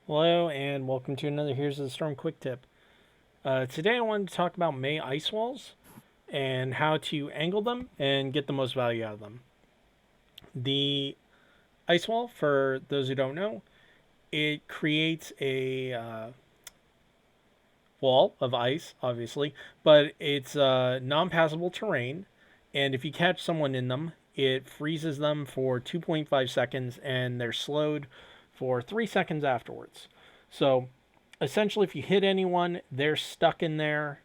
Hello and welcome to another Here's the Storm Quick Tip. Today I wanted to talk about May ice walls and how to angle them and get the most value out of them. The ice wall, for those who don't know, it creates a wall of ice, obviously, but it's non-passable terrain, and if you catch someone in them, it freezes them for 2.5 seconds and they're slowed for 3 seconds afterwards. So essentially, if you hit anyone, they're stuck in there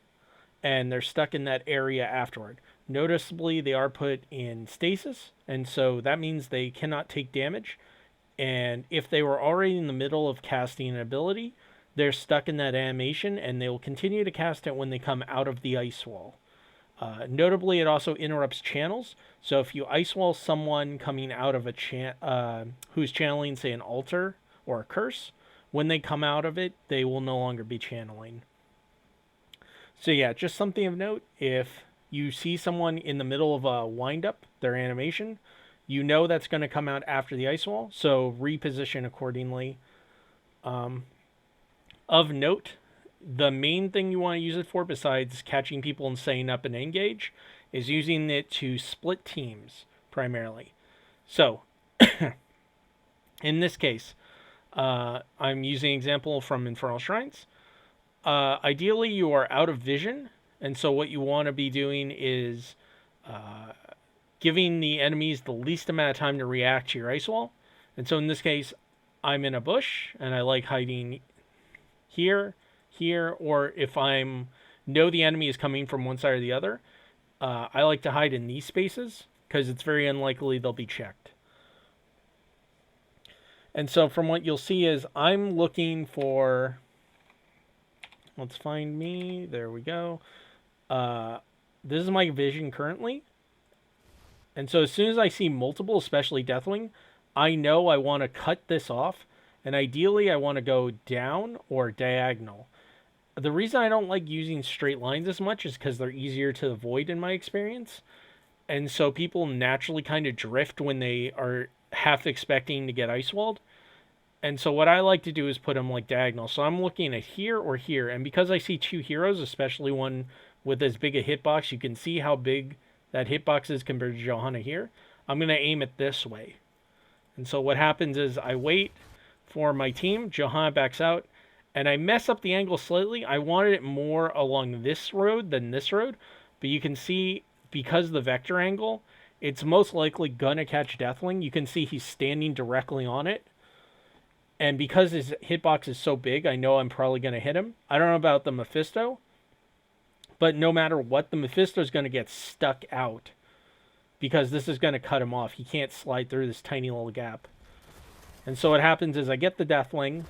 and they're stuck in that area afterward. Noticeably, they are put in stasis, and so that means they cannot take damage. And if they were already in the middle of casting an ability, they're stuck in that animation and they will continue to cast it when they come out of the ice wall. Notably, it also interrupts channels. So if you ice wall someone coming out of who's channeling, say, an altar or a curse, when they come out of it, they will no longer be channeling. So yeah, just something of note. If you see someone in the middle of a wind-up, their animation, you know that's going to come out after the ice wall, so reposition accordingly. Of note, the main thing you want to use it for, besides catching people and setting up an engage, is using it to split teams, primarily. So, in this case, I'm using an example from Infernal Shrines. Ideally, you are out of vision, and so what you want to be doing is giving the enemies the least amount of time to react to your ice wall. And so in this case, I'm in a bush, and I like hiding here, or if I'm know the enemy is coming from one side or the other, I like to hide in these spaces because it's very unlikely they'll be checked. And so from what you'll see is I'm looking for, let's find me, there we go. This is my vision currently. And so as soon as I see multiple, especially Deathwing, I know I want to cut this off. And ideally, I want to go down or diagonal. The reason I don't like using straight lines as much is because they're easier to avoid in my experience. And so people naturally kind of drift when they are half expecting to get ice walled. And so what I like to do is put them like diagonal. So I'm looking at here or here. And because I see two heroes, especially one with as big a hitbox, you can see how big that hitbox is compared to Johanna here. I'm going to aim it this way. And so what happens is I wait for my team. Johanna backs out. And I mess up the angle slightly. I wanted it more along this road than this road. But you can see, because of the vector angle, it's most likely going to catch Deathwing. You can see he's standing directly on it. And because his hitbox is so big, I know I'm probably going to hit him. I don't know about the Mephisto. But no matter what, the Mephisto is going to get stuck out. Because this is going to cut him off. He can't slide through this tiny little gap. And so what happens is I get the Deathwing.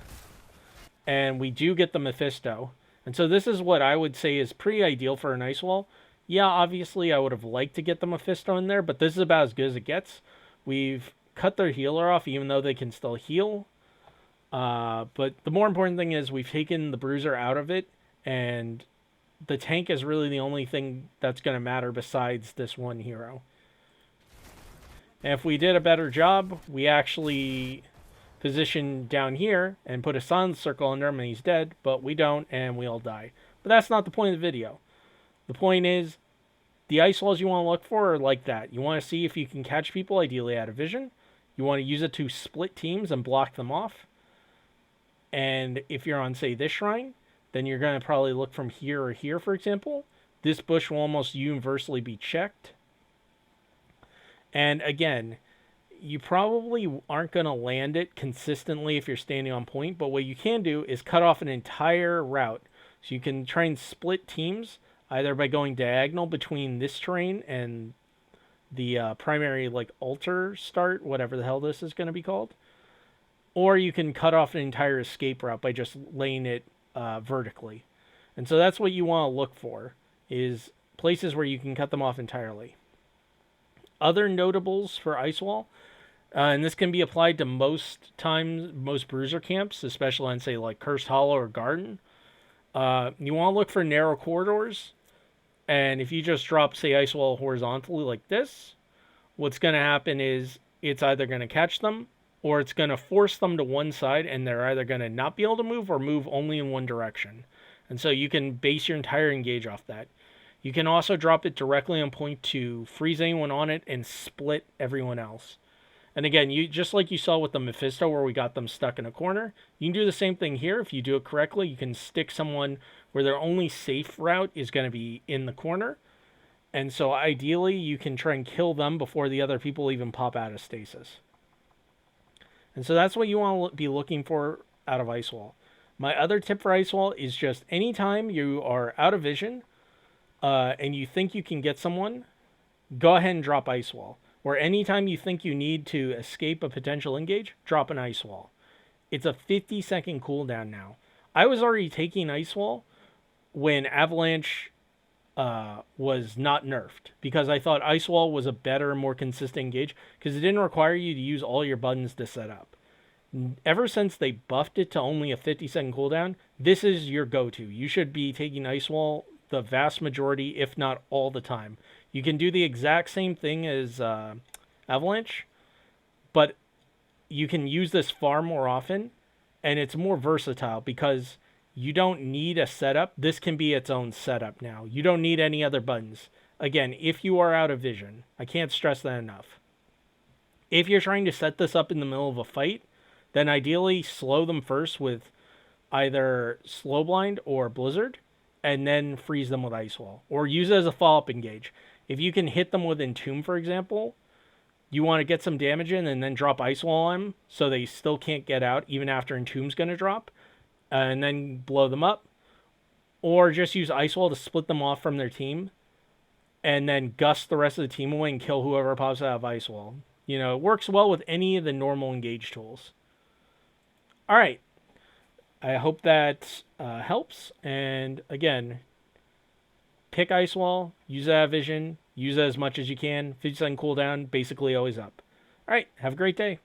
And we do get the Mephisto. And so this is what I would say is pretty ideal for an ice wall. Yeah, obviously I would have liked to get the Mephisto in there, but this is about as good as it gets. We've cut their healer off, even though they can still heal. But the more important thing is we've taken the Bruiser out of it, and the tank is really the only thing that's going to matter besides this one hero. And if we did a better job, we actually position down here and put a silence circle under him and he's dead, but we don't and we all die. But that's not the point of the video. The point is the ice walls you want to look for are like that. You want to see if you can catch people, ideally out of vision. You want to use it to split teams and block them off. And if you're on, say, this shrine, then you're going to probably look from here or here, for example. This bush will almost universally be checked. And again, you probably aren't going to land it consistently if you're standing on point, but what you can do is cut off an entire route. So you can try and split teams, either by going diagonal between this terrain and the primary like altar start, whatever the hell this is going to be called. Or you can cut off an entire escape route by just laying it vertically. And so that's what you want to look for, is places where you can cut them off entirely. Other notables for ice wall, and this can be applied to most bruiser camps, especially on, say, like Cursed Hollow or Garden. You want to look for narrow corridors, and if you just drop, say, ice wall horizontally like this, what's going to happen is it's either going to catch them, or it's going to force them to one side, and they're either going to not be able to move or move only in one direction. And so you can base your entire engage off that. You can also drop it directly on point to freeze anyone on it and split everyone else. And again, you just like you saw with the Mephisto where we got them stuck in a corner, you can do the same thing here. If you do it correctly, you can stick someone where their only safe route is going to be in the corner. And so ideally, you can try and kill them before the other people even pop out of stasis. And so that's what you want to be looking for out of Ice Wall. My other tip for Ice Wall is just anytime you are out of vision and you think you can get someone, go ahead and drop Ice Wall. Or anytime you think you need to escape a potential engage, drop an Ice Wall. It's a 50-second cooldown now. I was already taking Ice Wall when Avalanche was not nerfed, because I thought Ice Wall was a better, more consistent engage, because it didn't require you to use all your buttons to set up. Ever since they buffed it to only a 50-second cooldown, this is your go-to. You should be taking Ice Wall the vast majority, if not all the time. You can do the exact same thing as Avalanche, but you can use this far more often, and it's more versatile because you don't need a setup. This can be its own setup now. You don't need any other buttons. Again, if you are out of vision, I can't stress that enough. If you're trying to set this up in the middle of a fight, then ideally slow them first with either Slow Blind or Blizzard, and then freeze them with Ice Wall. Or use it as a follow-up engage. If you can hit them with Entomb, for example, you want to get some damage in and then drop Ice Wall on them so they still can't get out even after Entomb's going to drop, and then blow them up. Or just use Ice Wall to split them off from their team and then gust the rest of the team away and kill whoever pops out of Ice Wall. You know, it works well with any of the normal engage tools. All right. I hope that helps. And again, pick Ice Wall, use that vision, use it as much as you can. 50-second cooldown, basically always up. All right, have a great day.